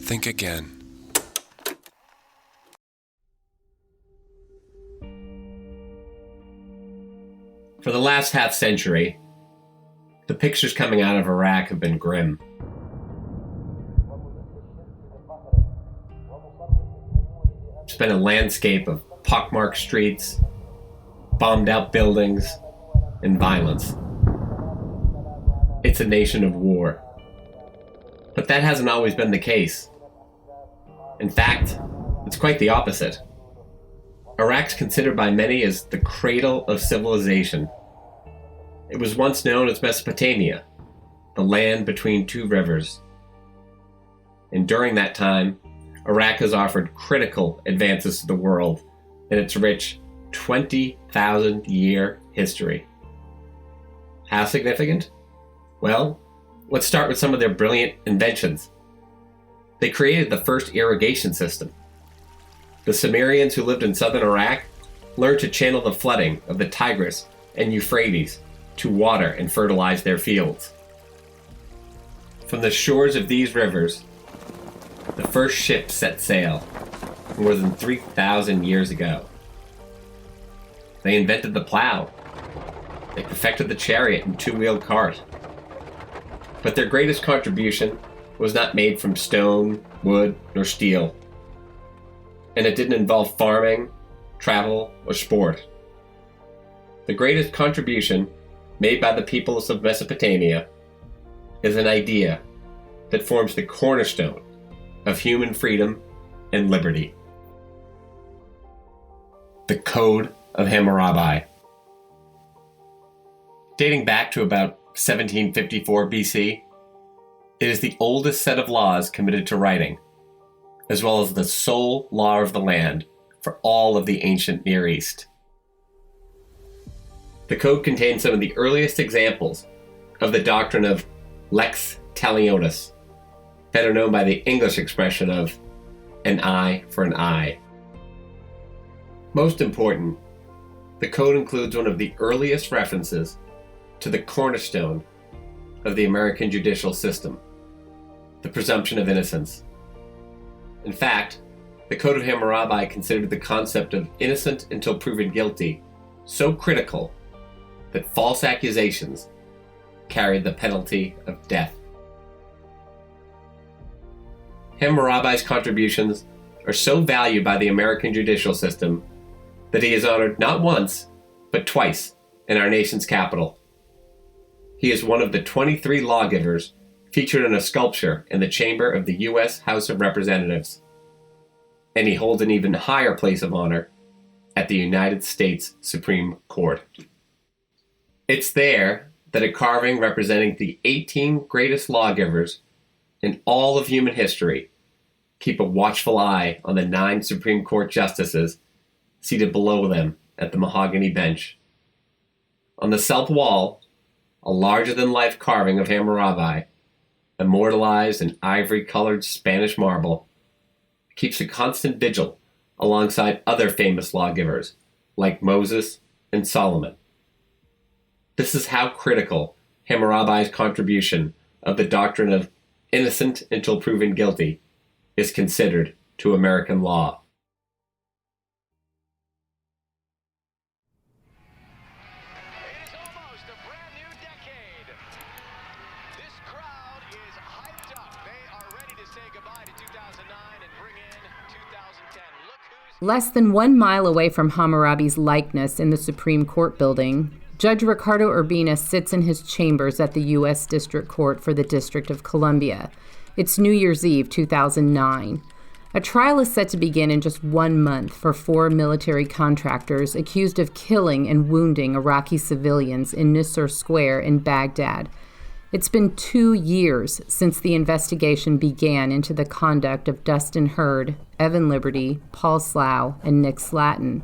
Think again. For the last half-century, the pictures coming out of Iraq have been grim. It's been a landscape of pockmarked streets, bombed-out buildings, and violence. It's a nation of war. But that hasn't always been the case. In fact, it's quite the opposite. Iraq's considered by many as the cradle of civilization. It was once known as Mesopotamia, the land between two rivers. And during that time, Iraq has offered critical advances to the world in its rich 20,000-year history. How significant? Well, let's start with some of their brilliant inventions. They created the first irrigation system. The Sumerians who lived in southern Iraq learned to channel the flooding of the Tigris and Euphrates to water and fertilize their fields. From the shores of these rivers, the first ship set sail more than 3,000 years ago. They invented the plow. They perfected the chariot and two-wheeled cart. But their greatest contribution was not made from stone, wood, nor steel. And it didn't involve farming, travel, or sport. The greatest contribution made by the peoples of Mesopotamia is an idea that forms the cornerstone of human freedom and liberty. The Code of Hammurabi. Dating back to about 1754 BC, it is the oldest set of laws committed to writing, as well as the sole law of the land for all of the ancient Near East. The code contains some of the earliest examples of the doctrine of lex talionis, better known by the English expression of an eye for an eye. Most important, the code includes one of the earliest references to the cornerstone of the American judicial system, the presumption of innocence. In fact, the Code of Hammurabi considered the concept of innocent until proven guilty so critical that false accusations carried the penalty of death. Hammurabi's contributions are so valued by the American judicial system that he is honored not once, but twice in our nation's capital. He is one of the 23 lawgivers featured in a sculpture in the chamber of the U.S. House of Representatives. And he holds an even higher place of honor at the United States Supreme Court. It's there that a carving representing the 18 greatest lawgivers in all of human history keep a watchful eye on the 9 Supreme Court justices seated below them at the mahogany bench. On the south wall, a larger-than-life carving of Hammurabi, immortalized in ivory-colored Spanish marble, keeps a constant vigil alongside other famous lawgivers like Moses and Solomon. This is how critical Hammurabi's contribution of the doctrine of innocent until proven guilty is considered to American law. Less than 1 mile away from Hammurabi's likeness in the Supreme Court building, Judge Ricardo Urbina sits in his chambers at the U.S. District Court for the District of Columbia. It's New Year's Eve, 2009. A trial is set to begin in just 1 month for 4 military contractors accused of killing and wounding Iraqi civilians in Nisour Square in Baghdad. It's been 2 years since the investigation began into the conduct of Dustin Heard, Evan Liberty, Paul Slough, and Nick Slatten.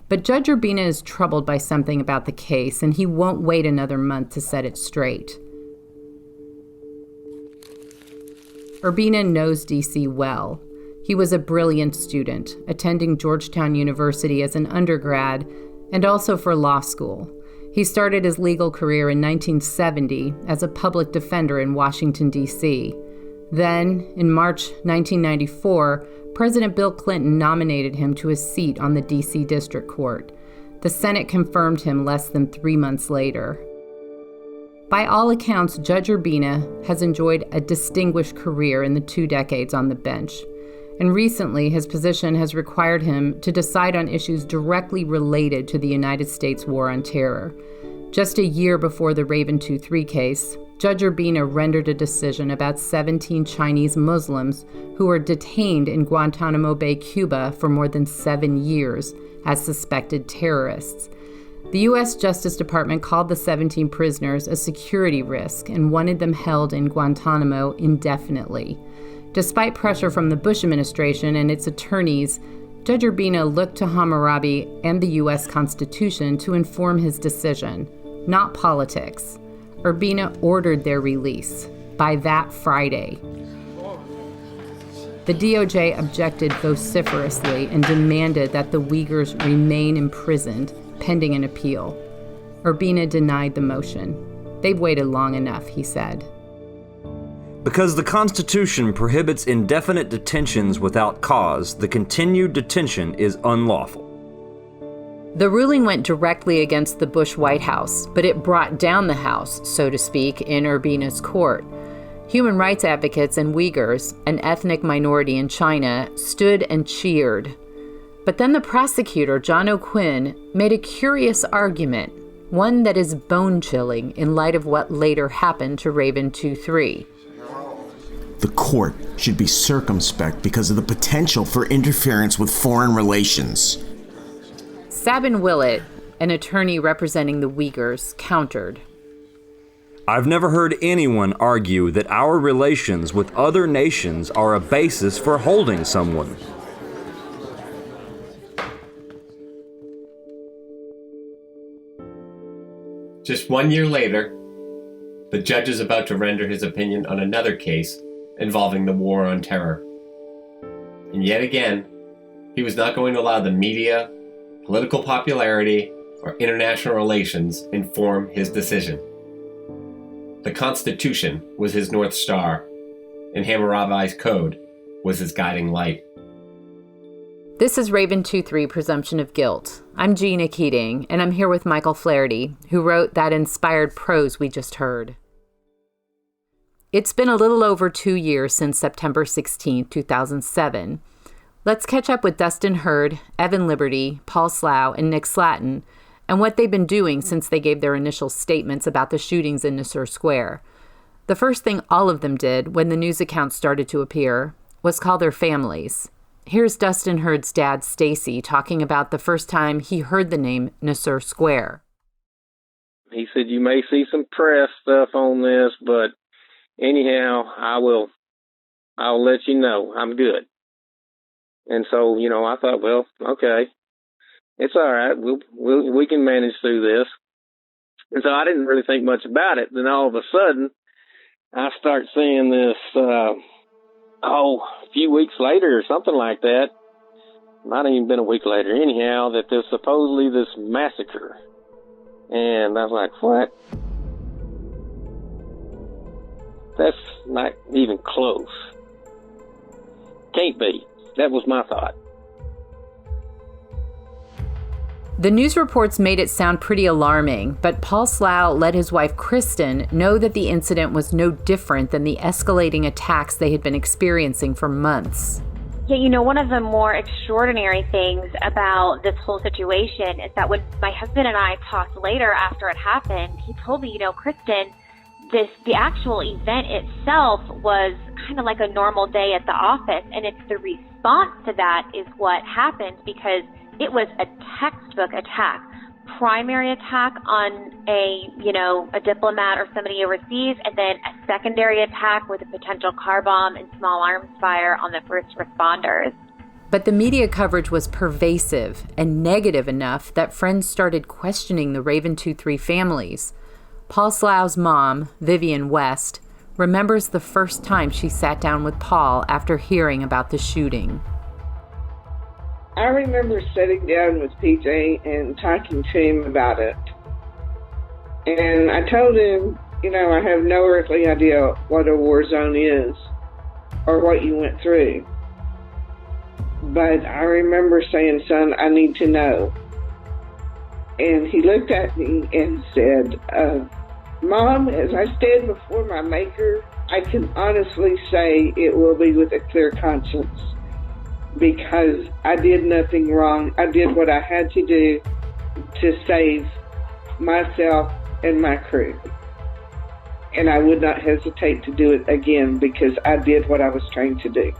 But Judge Urbina is troubled by something about the case, and he won't wait another month to set it straight. Urbina knows D.C. well. He was a brilliant student, attending Georgetown University as an undergrad and also for law school. He started his legal career in 1970 as a public defender in Washington, D.C. Then, in March 1994, President Bill Clinton nominated him to a seat on the D.C. District Court. The Senate confirmed him less than 3 months later. By all accounts, Judge Urbina has enjoyed a distinguished career in the 2 decades on the bench, and recently his position has required him to decide on issues directly related to the United States war on terror. Just a year before the Raven 2-3 case, Judge Urbina rendered a decision about 17 Chinese Muslims who were detained in Guantanamo Bay, Cuba for more than 7 years as suspected terrorists. The U.S. Justice Department called the 17 prisoners a security risk and wanted them held in Guantanamo indefinitely. Despite pressure from the Bush administration and its attorneys, Judge Urbina looked to Hammurabi and the U.S. Constitution to inform his decision, not politics. Urbina ordered their release by that Friday. The DOJ objected vociferously and demanded that the Uyghurs remain imprisoned pending an appeal. Urbina denied the motion. They've waited long enough, he said. Because the Constitution prohibits indefinite detentions without cause, the continued detention is unlawful. The ruling went directly against the Bush White House, but it brought down the House, so to speak, in Urbina's court. Human rights advocates and Uyghurs, an ethnic minority in China, stood and cheered. But then the prosecutor, John O'Quinn, made a curious argument, one that is bone-chilling in light of what later happened to Raven 2-3. The court should be circumspect because of the potential for interference with foreign relations. Sabin Willett, an attorney representing the Uyghurs, countered. I've never heard anyone argue that our relations with other nations are a basis for holding someone. Just 1 year later, the judge is about to render his opinion on another case involving the war on terror. And yet again, he was not going to allow the media, political popularity, or international relations inform his decision. The Constitution was his North Star, and Hammurabi's Code was his guiding light. This is Raven 2-3 Presumption of Guilt. I'm Gina Keating, and I'm here with Michael Flaherty, who wrote that inspired prose we just heard. It's been a little over 2 years since September 16, 2007. Let's catch up with Dustin Heard, Evan Liberty, Paul Slough, and Nick Slatten, and what they've been doing since they gave their initial statements about the shootings in Nisour Square. The first thing all of them did when the news accounts started to appear was call their families. Here's Dustin Heard's dad, Stacy, talking about the first time he heard the name Nisour Square. He said, you may see some press stuff on this, but anyhow, I'll let you know. I'm good. And so, I thought, well, okay, it's all right. We can manage through this. And so I didn't really think much about it. Then all of a sudden, I start seeing this, a few weeks later or something like that. Not even been a week later, anyhow, that there's supposedly this massacre. And I was like, what? That's not even close. Can't be. That was my thought. The news reports made it sound pretty alarming, but Paul Slough let his wife Kristen know that the incident was no different than the escalating attacks they had been experiencing for months. Yeah, one of the more extraordinary things about this whole situation is that when my husband and I talked later after it happened, he told me, Kristen, the actual event itself was kind of like a normal day at the office, and it's the response to that is what happened, because it was a textbook attack, primary attack on a diplomat or somebody overseas, and then a secondary attack with a potential car bomb and small arms fire on the first responders. But the media coverage was pervasive and negative enough that friends started questioning the Raven 2-3 families. Paul Slough's mom, Vivian West, remembers the first time she sat down with Paul after hearing about the shooting. I remember sitting down with PJ and talking to him about it. And I told him, I have no earthly idea what a war zone is. or what you went through. But I remember saying, son, I need to know. And he looked at me and said, Mom, as I stand before my Maker, I can honestly say it will be with a clear conscience, because I did nothing wrong. I did what I had to do to save myself and my crew. And I would not hesitate to do it again, because I did what I was trained to do.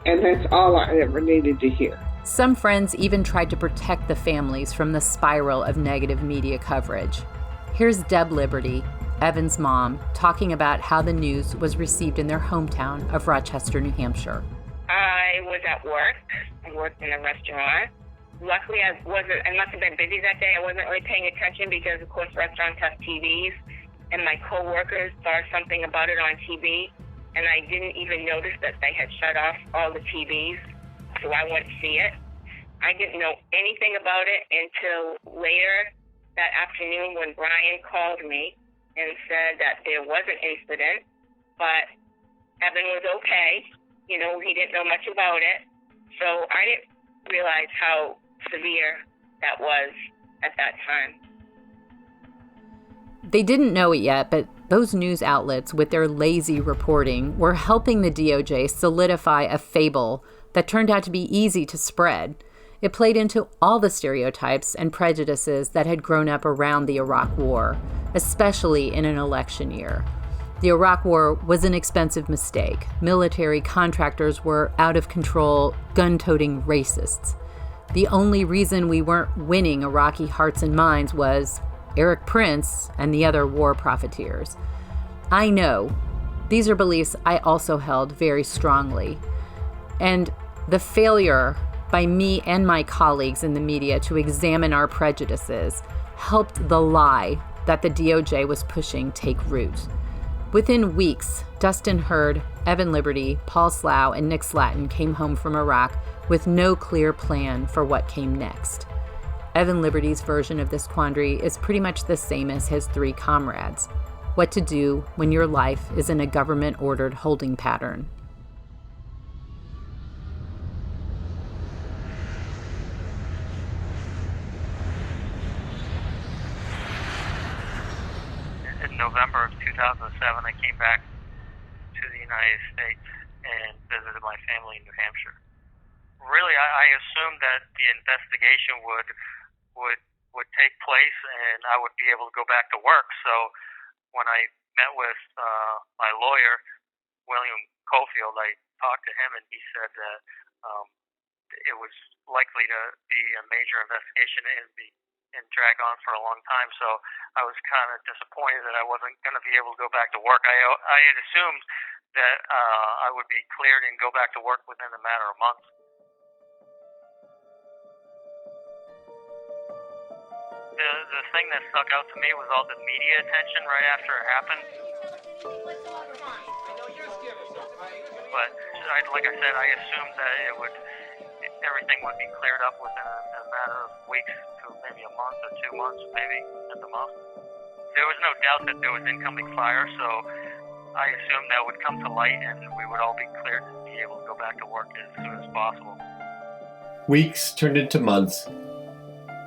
And that's all I ever needed to hear. Some friends even tried to protect the families from the spiral of negative media coverage. Here's Deb Liberty, Evan's mom, talking about how the news was received in their hometown of Rochester, New Hampshire. I was at work. I worked in a restaurant. Luckily, I must have been busy that day. I wasn't really paying attention because, of course, restaurants have TVs, and my coworkers saw something about it on TV, and I didn't even notice that they had shut off all the TVs, so I wouldn't see it. I didn't know anything about it until later that afternoon when Brian called me and said that there was an incident, but Evan was okay. You know, he didn't know much about it, so I didn't realize how severe that was at that time. They didn't know it yet, but those news outlets, with their lazy reporting, were helping the DOJ solidify a fable that turned out to be easy to spread. It played into all the stereotypes and prejudices that had grown up around the Iraq War, especially in an election year. The Iraq War was an expensive mistake. Military contractors were out of control, gun-toting racists. The only reason we weren't winning Iraqi hearts and minds was Eric Prince and the other war profiteers. I know these are beliefs I also held very strongly. And the failure by me and my colleagues in the media to examine our prejudices helped the lie that the DOJ was pushing take root. Within weeks, Dustin Heard, Evan Liberty, Paul Slough, and Nick Slatten came home from Iraq with no clear plan for what came next. Evan Liberty's version of this quandary is pretty much the same as his three comrades: what to do when your life is in a government-ordered holding pattern. In November of 2007, I came back to the United States and visited my family in New Hampshire. Really, I assumed that the investigation would take place and I would be able to go back to work. So when I met with my lawyer, William Caulfield, I talked to him and he said that it was likely to be a major investigation and drag on for a long time. So I was kind of disappointed that I wasn't going to be able to go back to work. I had assumed that I would be cleared and go back to work within a matter of months. The thing that stuck out to me was all the media attention right after it happened. But like I said, I assumed that everything would be cleared up within a matter of weeks to maybe a month or 2 months, maybe at the most. There was no doubt that there was incoming fire, so I assumed that would come to light and we would all be cleared to be able to go back to work as soon as possible. Weeks turned into months,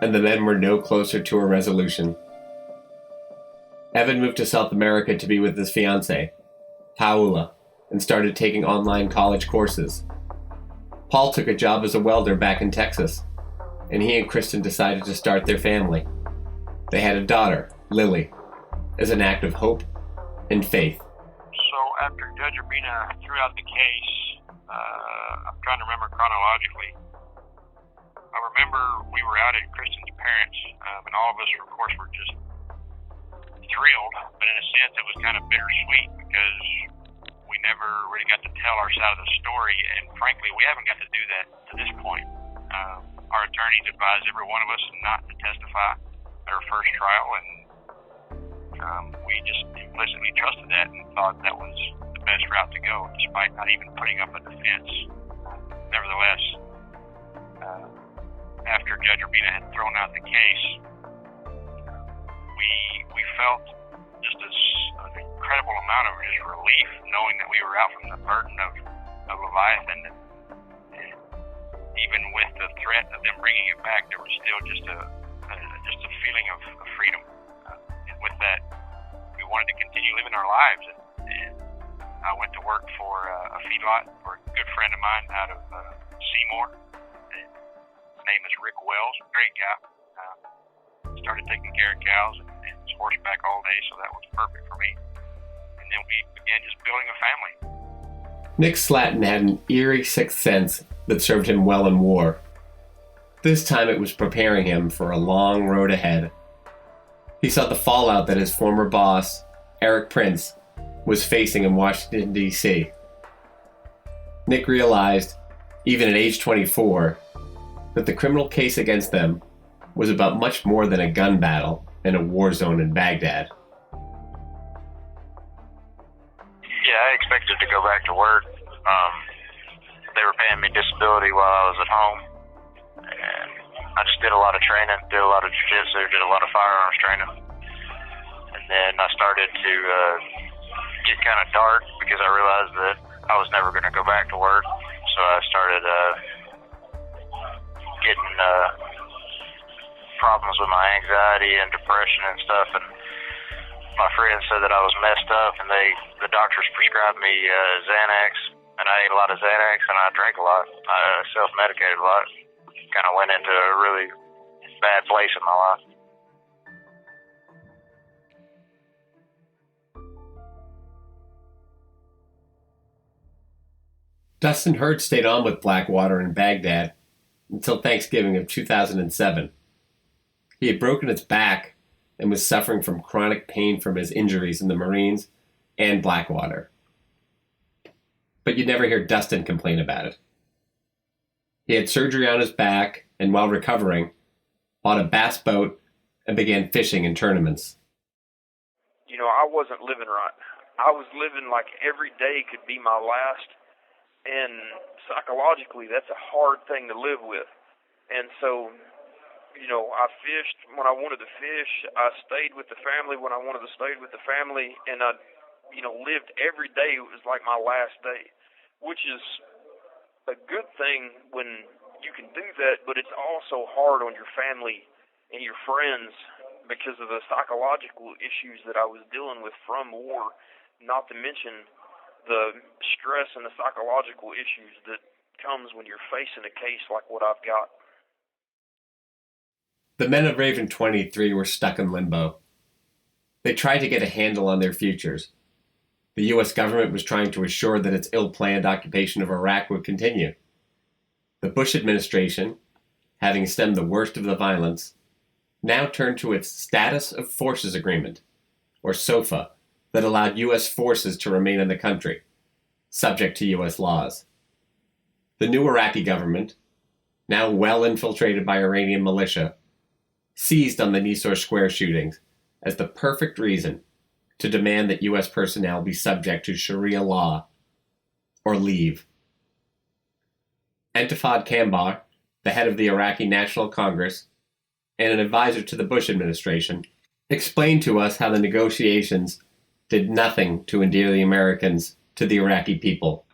and the men were no closer to a resolution. Evan moved to South America to be with his fiancée, Paula, and started taking online college courses. Paul took a job as a welder back in Texas, and he and Kristen decided to start their family. They had a daughter, Lily, as an act of hope and faith. So after Judge Urbina threw out the case, I'm trying to remember chronologically. I remember we were out at Kristen's parents, and all of us, of course, were just thrilled, but in a sense it was kind of bittersweet because we never really got to tell our side of the story, and frankly, we haven't got to do that to this point. Our attorneys advised every one of us not to testify at our first trial, and we just implicitly trusted that and thought that was the best route to go, despite not even putting up a defense. Nevertheless, after Judge Urbina had thrown out the case, we felt just an incredible amount of just relief knowing that we were out from the burden of a Leviathan. And even with the threat of them bringing it back, there was still just a feeling of freedom. And with that, we wanted to continue living our lives. And I went to work for a feedlot for a good friend of mine out of Seymour. His name is Rick Wells, great guy. Started taking care of cows and was horseback all day, so that was perfect for me. And then we began just building a family. Nick Slatten had an eerie sixth sense that served him well in war. This time it was preparing him for a long road ahead. He saw the fallout that his former boss, Eric Prince, was facing in Washington, D.C. Nick realized, even at age 24, that the criminal case against them was about much more than a gun battle in a war zone in Baghdad. Yeah, I expected to go back to work. They were paying me disability while I was at home. And I just did a lot of training, did a lot of jiu-jitsu, did a lot of firearms training. And then I started to get kind of dark because I realized that I was never going to go back to work. So I started getting problems with my anxiety and depression and stuff. And my friends said that I was messed up, and the doctors prescribed me Xanax, and I ate a lot of Xanax, and I drank a lot. I self-medicated a lot. Kind of went into a really bad place in my life. Dustin Heard stayed on with Blackwater in Baghdad until Thanksgiving of 2007. He had broken his back and was suffering from chronic pain from his injuries in the Marines and Blackwater. But you'd never hear Dustin complain about it. He had surgery on his back, and while recovering, bought a bass boat and began fishing in tournaments. You know, I wasn't living right. I was living like every day could be my last, and psychologically that's a hard thing to live with. And so, you know, I fished when I wanted to fish. I stayed with the family when I wanted to stay with the family, and I, you know, lived every day. It was like my last day, which is a good thing when you can do that, but it's also hard on your family and your friends because of the psychological issues that I was dealing with from war, not to mention the stress and the psychological issues that comes when you're facing a case like what I've got. The men of Raven 23 were stuck in limbo. They tried to get a handle on their futures. The U.S. government was trying to assure that its ill-planned occupation of Iraq would continue. The Bush administration, having stemmed the worst of the violence, now turned to its Status of Forces Agreement, or SOFA, that allowed U.S. forces to remain in the country, subject to U.S. laws. The new Iraqi government, now well infiltrated by Iranian militia, seized on the Nisour Square shootings as the perfect reason to demand that U.S. personnel be subject to Sharia law or leave. Entifad Kambar, the head of the Iraqi National Congress and an advisor to the Bush administration, explained to us how the negotiations did nothing to endear the Americans to the Iraqi people.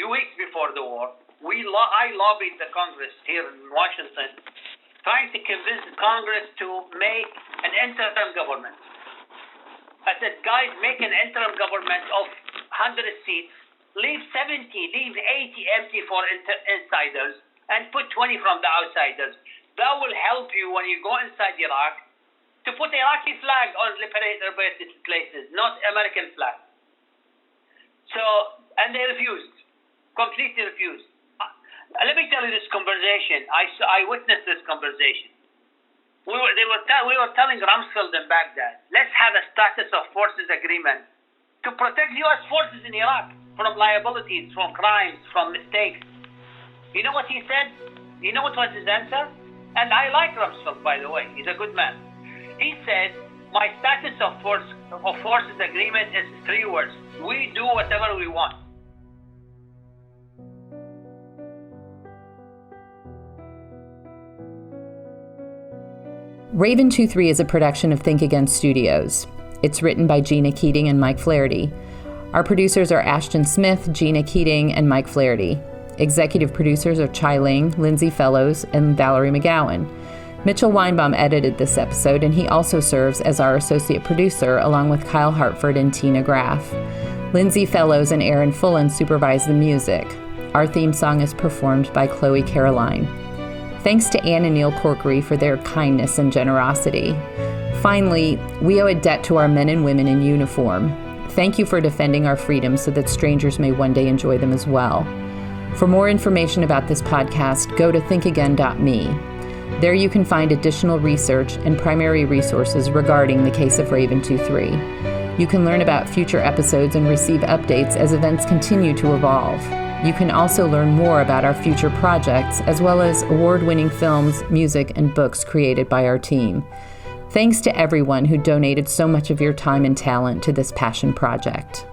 Weeks before the war, I lobbied the Congress here in Washington, trying to convince Congress to make an interim government. I said, guys, make an interim government of 100 seats, leave 70, leave 80 empty for insiders, and put 20 from the outsiders. That will help you when you go inside Iraq to put Iraqi flag on liberated places, not American flag. So, and they refused, completely refused. Let me tell you this conversation. I witnessed this conversation. We were telling Rumsfeld in Baghdad, let's have a status of forces agreement to protect U.S. forces in Iraq from liabilities, from crimes, from mistakes. You know what he said? You know what was his answer? And I like Rumsfeld, by the way. He's a good man. He said, my status of forces agreement is 3 words. We do whatever we want. Raven 23 is a production of Think Again Studios. It's written by Gina Keating and Mike Flaherty. Our producers are Ashton Smith, Gina Keating, and Mike Flaherty. Executive producers are Chai Ling, Lindsay Fellows, and Valerie McGowan. Mitchell Weinbaum edited this episode, and he also serves as our associate producer, along with Kyle Hartford and Tina Graff. Lindsay Fellows and Aaron Fullen supervise the music. Our theme song is performed by Chloe Caroline. Thanks to Ann and Neil Corkery for their kindness and generosity. Finally, we owe a debt to our men and women in uniform. Thank you for defending our freedoms so that strangers may one day enjoy them as well. For more information about this podcast, go to thinkagain.me. There you can find additional research and primary resources regarding the case of Raven 2-3. You can learn about future episodes and receive updates as events continue to evolve. You can also learn more about our future projects, as well as award-winning films, music, and books created by our team. Thanks to everyone who donated so much of your time and talent to this passion project.